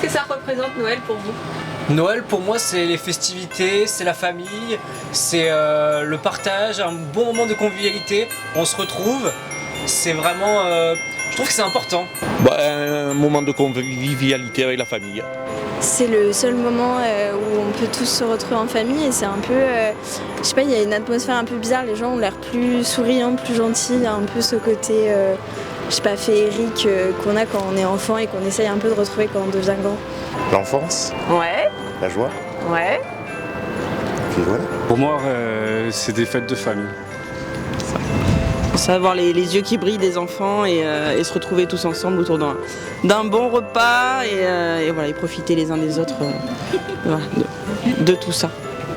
Qu'est-ce que ça représente Noël pour vous? Noël pour moi c'est les festivités, c'est la famille, c'est le partage, un bon moment de convivialité, on se retrouve, c'est vraiment, je trouve que c'est important. Un moment de convivialité avec la famille. C'est le seul moment où on peut tous se retrouver en famille et c'est un peu, je sais pas, il y a une atmosphère un peu bizarre, les gens ont l'air plus souriants, plus gentils, il y a un peu ce côté, je sais pas, féerique qu'on a quand on est enfant et qu'on essaye un peu de retrouver quand on devient grand. L'enfance, Ouais, la joie, ouais. puis voilà. Pour moi, c'est des fêtes de famille. Ça avoir les yeux qui brillent des enfants et se retrouver tous ensemble autour d'un bon repas et voilà, et profiter les uns des autres voilà, de tout ça.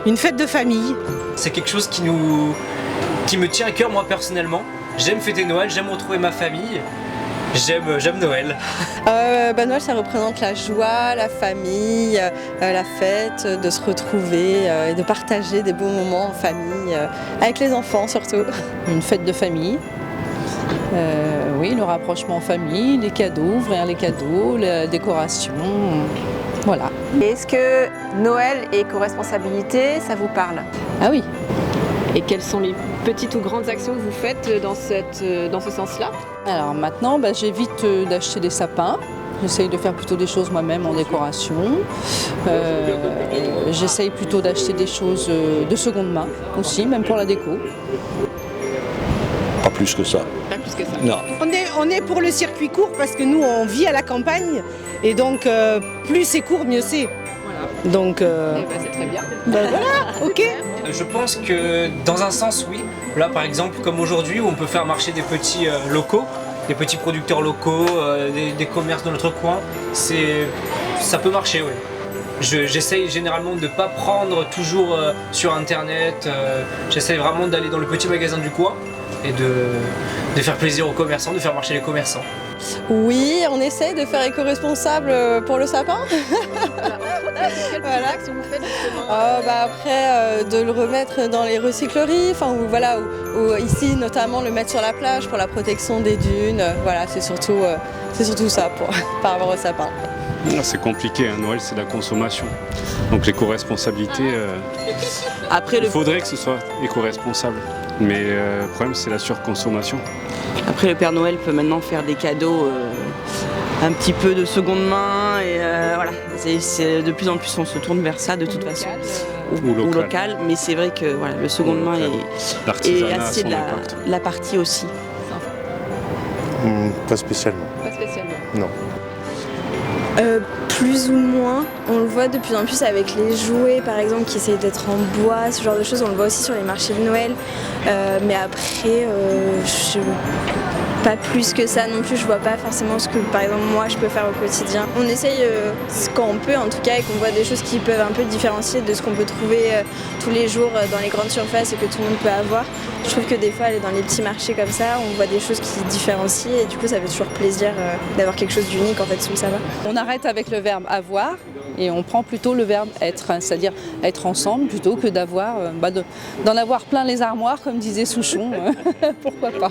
Une fête de famille. C'est quelque chose qui me tient à cœur moi personnellement. J'aime fêter Noël, j'aime retrouver ma famille, j'aime Noël. Noël ça représente la joie, la famille, la fête, de se retrouver et de partager des bons moments en famille, avec les enfants surtout. Une fête de famille, oui, le rapprochement en famille, les cadeaux, ouvrir les cadeaux, la décoration, voilà. Est-ce que Noël et éco-responsabilité, ça vous parle? Ah oui. Et quelles sont les petites ou grandes actions que vous faites dans ce sens-là? Alors maintenant, j'évite d'acheter des sapins. J'essaye de faire plutôt des choses moi-même en décoration. J'essaye plutôt d'acheter des choses de seconde main aussi, même pour la déco. Pas plus que ça. Pas plus que ça. Non. On est pour le circuit court parce que nous on vit à la campagne et donc plus c'est court mieux c'est. Voilà. Donc c'est très bien. voilà, ok. Je pense que dans un sens oui, là par exemple comme aujourd'hui où on peut faire marcher des petits locaux, des petits producteurs locaux, des commerces dans notre coin, ça peut marcher oui. J'essaye généralement de ne pas prendre toujours sur internet, j'essaye vraiment d'aller dans le petit magasin du coin et de faire plaisir aux commerçants, de faire marcher les commerçants. Oui, on essaye de faire éco-responsable pour le sapin. Voilà. Si vous faites justement. Après, de le remettre dans les recycleries, ou ici notamment le mettre sur la plage pour la protection des dunes. Voilà, c'est surtout ça par rapport au sapin. C'est compliqué, hein. Noël c'est la consommation. Donc l'éco-responsabilité, il faudrait que ce soit éco-responsable. Mais le problème c'est la surconsommation. Après le Père Noël peut maintenant faire des cadeaux un petit peu de seconde main et voilà, c'est de plus en plus on se tourne vers ça de toute façon. Ou local, mais c'est vrai que voilà, le seconde main est assez de la partie aussi. Pas spécialement. Pas spécialement. Non. Plus ou moins, on le voit de plus en plus avec les jouets par exemple qui essayent d'être en bois, ce genre de choses, on le voit aussi sur les marchés de Noël, mais après, pas plus que ça non plus, je vois pas forcément ce que par exemple moi je peux faire au quotidien. On essaye quand on peut en tout cas et qu'on voit des choses qui peuvent un peu différencier de ce qu'on peut trouver tous les jours dans les grandes surfaces et que tout le monde peut avoir. Je trouve que des fois aller dans les petits marchés comme ça, on voit des choses qui différencient et du coup ça fait toujours plaisir d'avoir quelque chose d'unique en fait sous le sapin. On arrête avec le verbe avoir et on prend plutôt le verbe être, hein, c'est-à-dire être ensemble plutôt que d'en avoir plein les armoires comme disait Souchon, pourquoi pas.